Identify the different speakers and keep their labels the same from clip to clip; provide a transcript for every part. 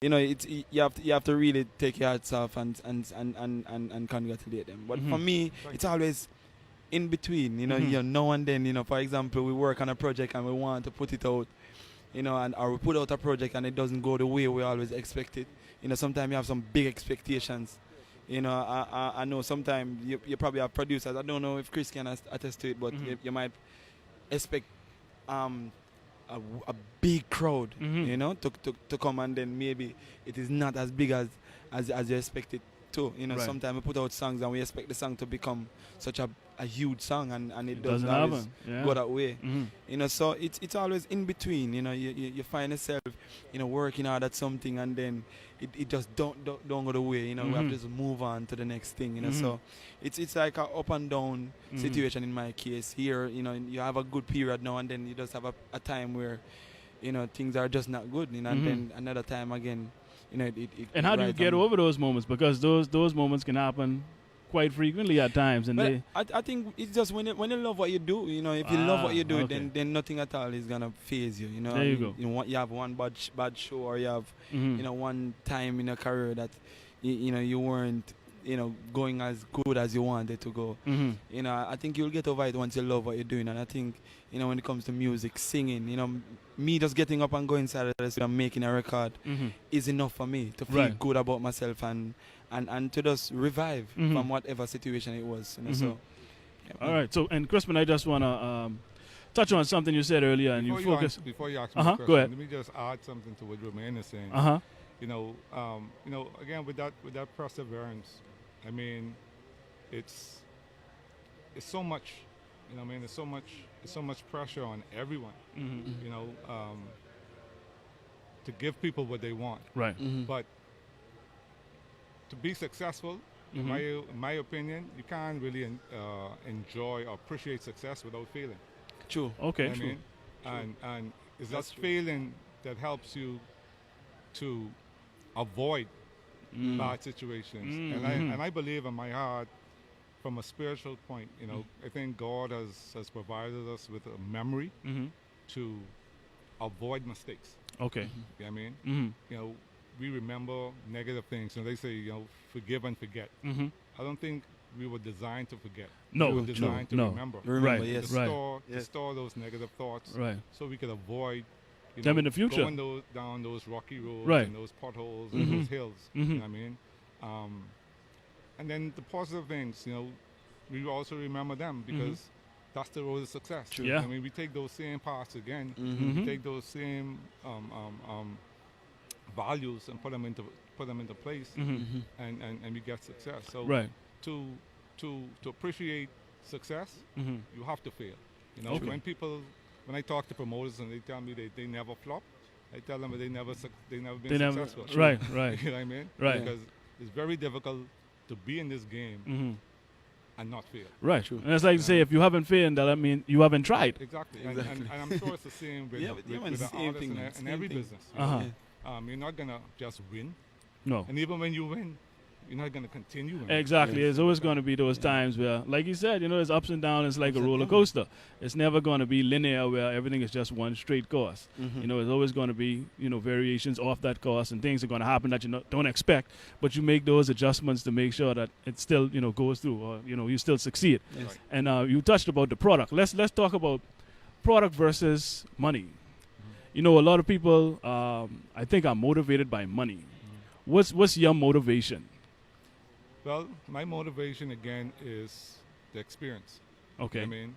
Speaker 1: you know, you have to really take your hats off and congratulate them. But for me, it's always in between, you know, now and then, you know, for example, we work on a project and we want to put it out, you know, or we put out a project and it doesn't go the way we always expect it. You know, sometimes you have some big expectations. You know, I know sometimes you probably have producers. I don't know if Chris can attest to it, but you might expect a big crowd, you know, to come, and then maybe it is not as big as you expect it to. You know, sometimes we put out songs and we expect the song to become such a huge song, and it doesn't always go that way. You know, so it's always in between. You know, you find yourself, you know, working hard at something, and then it just don't go the way. You know, we have to just move on to the next thing. You know, so it's like a up and down situation in my case. Here, you know, you have a good period now, and then you just have a time where, you know, things are just not good. You know, and then another time again. You know,
Speaker 2: and how do you get over those moments? Because those moments can happen quite frequently at times, and
Speaker 1: I think it's just when you love what you do. You know, if you love what you do, then nothing at all is gonna phase you. You know,
Speaker 2: there you go.
Speaker 1: You know, you have one bad show, or you have you know, one time in your career that you know, you weren't, you know, going as good as you wanted to go. You know, I think you'll get over it once you love what you're doing. And I think, you know, when it comes to music, singing, you know, me just getting up and going inside of the studio and making a record is enough for me to feel good about myself and to just revive from whatever situation it was. You know, so. Yeah,
Speaker 2: all right. So, and Crispin, I just want to touch on something you said earlier, and
Speaker 3: before you ask me a question,
Speaker 2: go ahead.
Speaker 3: let me just add something to what Romain is saying. You know, again, with that perseverance, I mean, it's so much, you know, I mean, it's so much pressure on everyone, you know, to give people what they want.
Speaker 2: Right.
Speaker 3: But to be successful, in my opinion, you can't really enjoy or appreciate success without failing.
Speaker 1: True.
Speaker 2: Okay.
Speaker 3: You know what I mean? And it's that failing that helps you to avoid bad situations. And I believe in my heart, from a spiritual point, you know, I think God has provided us with a memory to avoid mistakes.
Speaker 2: Okay.
Speaker 3: You know what I mean? You know, we remember negative things. And they say, you know, forgive and forget. I don't think we were designed to forget.
Speaker 2: No.
Speaker 3: We were designed to remember.
Speaker 2: Right.
Speaker 1: Yes.
Speaker 3: To store those negative thoughts.
Speaker 2: Right.
Speaker 3: So we could avoid
Speaker 2: them in the future.
Speaker 3: Going down those rocky roads and those potholes and those hills. You know what I mean? And then the positive things, you know, we also remember them because that's the road to success.
Speaker 2: Yeah.
Speaker 3: I mean, we take those same paths again, we take those same values and put them into place, and we get success. So to appreciate success, you have to fail. You know, when I talk to promoters and they tell me they never flop, I tell them that they never been successful.
Speaker 2: Right.
Speaker 3: You know what I mean?
Speaker 2: Right.
Speaker 3: Because it's very difficult to be in this game and not fail.
Speaker 2: Right. True. And it's like to say, if you haven't failed, that means you haven't tried.
Speaker 3: Exactly. And I'm sure it's the same with the artists in every business. You're not going to just win.
Speaker 2: No.
Speaker 3: And even when you win, you're not going to continue.
Speaker 2: Exactly. There's always going to be those times where, like you said, you know, there's ups and downs. It's like a roller coaster. It's never going to be linear where everything is just one straight course. You know, there's always going to be, you know, variations off that course, and things are going to happen that you don't expect. But you make those adjustments to make sure that it still, you know, goes through, or, you know, you still succeed. Yes. And you touched about the product. Let's talk about product versus money. You know, a lot of people, I think, are motivated by money. What's your motivation?
Speaker 3: Well, my motivation, again, is the experience.
Speaker 2: Okay.
Speaker 3: I mean,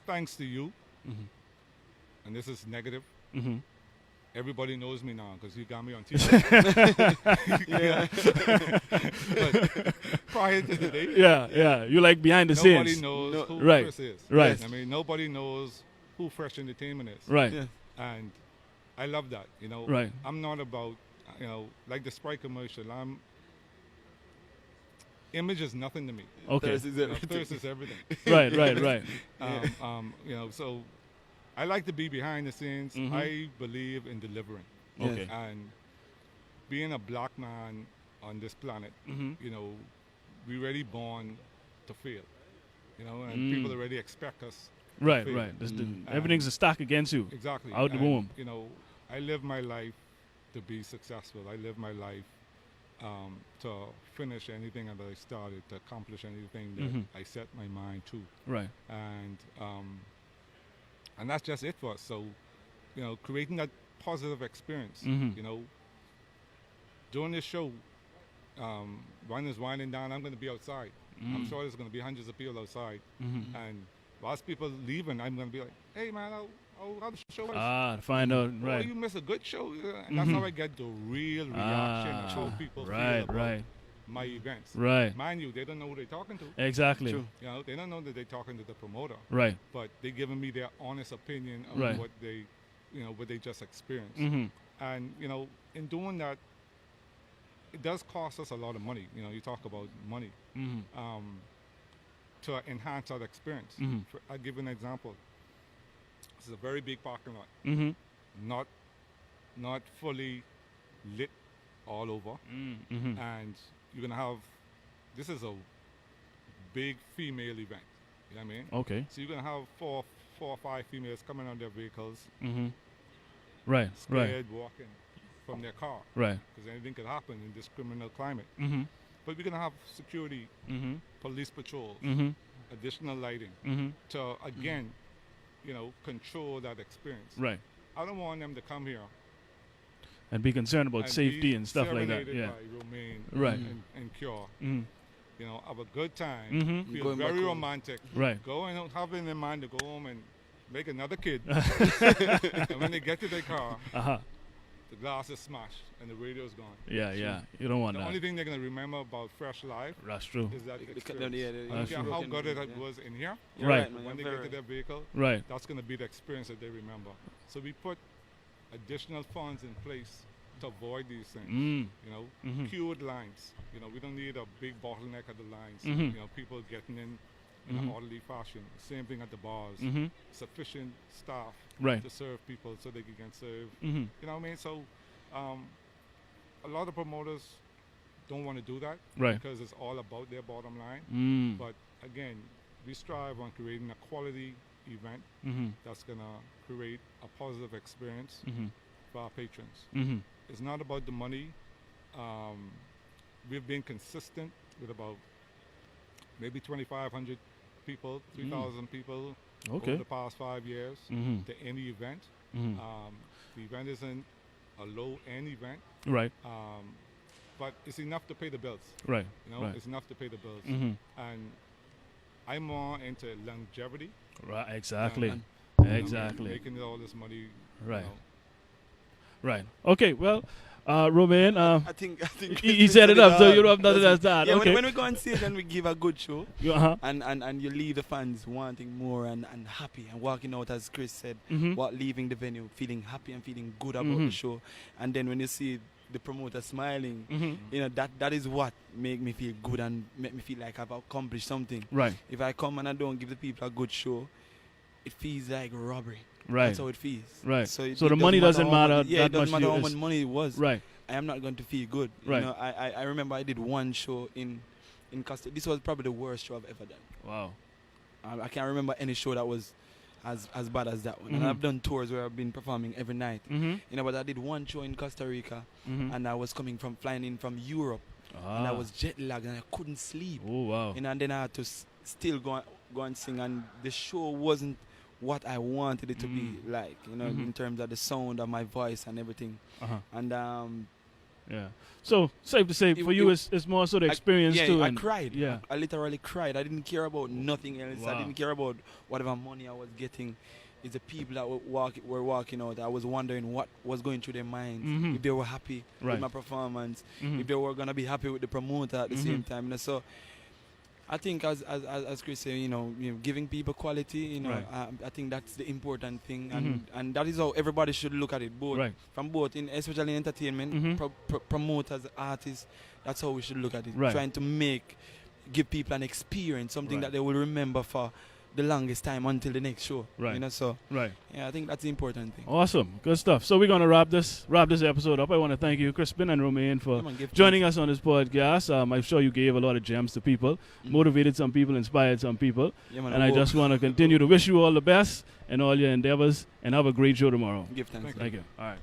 Speaker 3: thanks to you, and this is negative, everybody knows me now because you got me on TV. But prior to today,
Speaker 2: you like behind the
Speaker 3: nobody
Speaker 2: scenes.
Speaker 3: Knows who
Speaker 2: right.
Speaker 3: Chris is.
Speaker 2: Right.
Speaker 3: I mean, nobody knows who Fresh Entertainment is.
Speaker 2: Right. Yeah.
Speaker 3: And I love that. You know,
Speaker 2: right.
Speaker 3: I'm not about, you know, like the Sprite commercial. Image is nothing to me.
Speaker 2: Okay.
Speaker 3: Thirst is everything.
Speaker 2: Right.
Speaker 3: You know, so I like to be behind the scenes. I believe in delivering.
Speaker 2: Okay.
Speaker 3: And being a black man on this planet, you know, we're already born to fail. You know, and people already expect us
Speaker 2: Right,
Speaker 3: fail.
Speaker 2: right. Everything's a stack against you.
Speaker 3: Exactly.
Speaker 2: Out the
Speaker 3: And,
Speaker 2: womb.
Speaker 3: you know, I live my life to be successful. I live my life to finish anything that I started, to accomplish anything that I set my mind to.
Speaker 2: Right.
Speaker 3: And that's just it for us. So, you know, creating that positive experience.
Speaker 2: Mhm.
Speaker 3: You know, during this show, when it's winding down, I'm going to be outside. I'm sure there's going to be hundreds of people outside. And whilst people leaving, I'm going to be like, hey, man, how the show was?
Speaker 2: To find out,
Speaker 3: Oh,
Speaker 2: right.
Speaker 3: you missed a good show. And that's how I get the real reaction of how people feel about my events.
Speaker 2: Right.
Speaker 3: Mind you, they don't know who they're talking to.
Speaker 2: Exactly.
Speaker 1: True.
Speaker 3: You know, they don't know that they're talking to the promoter.
Speaker 2: Right.
Speaker 3: But they're giving me their honest opinion of
Speaker 2: Right.
Speaker 3: what they, you know, what they just experienced. And, you know, in doing that, it does cost us a lot of money. You know, you talk about money to enhance that experience. I'll give you an example. This is a very big parking lot. Not fully lit all over. And you're going to have, this is a big female event. You know what I mean?
Speaker 2: Okay.
Speaker 3: So you're going to have four or five females coming on their vehicles,
Speaker 2: Right. Right.
Speaker 3: scared, walking from their car.
Speaker 2: Right.
Speaker 3: Because anything could happen in this criminal climate. But we're going to have security, police patrols, additional lighting to, again, you know, control that experience.
Speaker 2: Right.
Speaker 3: I don't want them to come here
Speaker 2: And be concerned about
Speaker 3: and
Speaker 2: safety
Speaker 3: be
Speaker 2: and stuff like that.
Speaker 3: serenaded
Speaker 2: Yeah.
Speaker 3: by Romain
Speaker 2: Right.
Speaker 3: and Cure.
Speaker 2: Mhm.
Speaker 3: You know, have a good time, feel
Speaker 1: Going back
Speaker 3: very
Speaker 1: home.
Speaker 3: romantic.
Speaker 2: Right.
Speaker 3: Go and have in their mind to go home and make another kid. And when they get to their car, the glass is smashed and the radio's gone.
Speaker 2: Yeah, yeah. You don't want
Speaker 3: The
Speaker 2: that.
Speaker 3: only thing they're going to remember about Fresh Life
Speaker 2: That's true.
Speaker 3: is that
Speaker 1: Yeah,
Speaker 3: experience.
Speaker 1: yeah,
Speaker 3: I
Speaker 1: yeah,
Speaker 3: don't care
Speaker 2: true.
Speaker 3: how good it was in here.
Speaker 1: You're
Speaker 2: Right.
Speaker 1: man,
Speaker 3: When they
Speaker 1: you're
Speaker 3: get
Speaker 1: very
Speaker 3: to their vehicle,
Speaker 2: Right.
Speaker 3: that's going to be the experience that they remember. So we put additional funds in place to avoid these things. You know, cured lines. You know, we don't need a big bottleneck at the lines. You know, people getting in an orderly fashion. Same thing at the bars. Sufficient staff
Speaker 2: Right.
Speaker 3: to serve people so they can serve.
Speaker 2: Mhm.
Speaker 3: You know what I mean? So a lot of promoters don't want to do that
Speaker 2: Right.
Speaker 3: because it's all about their bottom line. But again, we strive on creating a quality event that's going to create a positive experience for our patrons. It's not about the money. We've been consistent with about maybe 2,500 people, 3,000 people
Speaker 2: Okay.
Speaker 3: over the past 5 years to any event. The event isn't a low-end event,
Speaker 2: Right.
Speaker 3: but it's enough to pay the bills.
Speaker 2: Right.
Speaker 3: You know,
Speaker 2: Right.
Speaker 3: it's enough to pay the bills.
Speaker 2: Mhm.
Speaker 3: I'm more into longevity.
Speaker 2: Right. Exactly.
Speaker 3: You know,
Speaker 2: Exactly.
Speaker 3: making all this money.
Speaker 2: Right.
Speaker 3: You know.
Speaker 2: Right. Okay. Well, Romain,
Speaker 1: I think
Speaker 2: he set it up, so you don't have nothing else to add.
Speaker 1: Yeah,
Speaker 2: Okay.
Speaker 1: when we go on stage and we give a good show,
Speaker 2: Uh-huh.
Speaker 1: and you leave the fans wanting more and happy and walking out, as Chris said, leaving the venue feeling happy and feeling good about the show. And then when you see the promoter smiling, you know, that is what make me feel good and make me feel like I've accomplished something.
Speaker 2: Right.
Speaker 1: If I come and I don't give the people a good show, it feels like robbery.
Speaker 2: Right.
Speaker 1: That's how it feels.
Speaker 2: Right.
Speaker 1: So, it
Speaker 2: the money doesn't
Speaker 1: how
Speaker 2: matter
Speaker 1: much, yeah,
Speaker 2: that
Speaker 1: it doesn't
Speaker 2: much
Speaker 1: matter
Speaker 2: to
Speaker 1: how
Speaker 2: you.
Speaker 1: much money it was.
Speaker 2: Right.
Speaker 1: I am not going to feel good.
Speaker 2: Right.
Speaker 1: You know, I remember I did one show in Costa. This was probably the worst show I've ever done.
Speaker 2: Wow.
Speaker 1: I can't remember any show that was as bad as that one. And I've done tours where I've been performing every night. You know, but I did one show in Costa Rica, and I was flying in from Europe, and I was jet lagged and I couldn't sleep.
Speaker 2: Oh wow.
Speaker 1: You know, and then I had to still go and sing, and the show wasn't what I wanted it to be like. You know, in terms of the sound of my voice and everything. And
Speaker 2: yeah. So safe to say, for you, it's more so the experience too.
Speaker 1: I
Speaker 2: and
Speaker 1: cried.
Speaker 2: Yeah.
Speaker 1: I literally cried. I didn't care about nothing else.
Speaker 2: Wow.
Speaker 1: I didn't care about whatever money I was getting. It's the people that were walking out. I was wondering what was going through their minds. If they were happy with my performance. If they were gonna be happy with the promoter at the same time. You know, so I think as Chris said, you know, giving people quality, you know,
Speaker 2: Right.
Speaker 1: I think that's the important thing, and that is how everybody should look at it, from both especially in entertainment, promoters, artists. That's how we should look at it,
Speaker 2: Right.
Speaker 1: trying to give people an experience, something that they will remember for the longest time until the next show.
Speaker 2: Right.
Speaker 1: You know, so
Speaker 2: Right.
Speaker 1: yeah, I think that's the important thing.
Speaker 2: Awesome. Good stuff. So we're going to wrap this episode up. I want to thank you, Crispin and Romain, for
Speaker 1: Come on, give
Speaker 2: joining us on this podcast. I'm sure you gave a lot of gems to people, motivated some people, inspired some people.
Speaker 1: Yeah, man,
Speaker 2: And I just want to continue to wish you all the best in all your endeavors, and have a great show tomorrow.
Speaker 1: give thanks.
Speaker 2: Thank you. All right.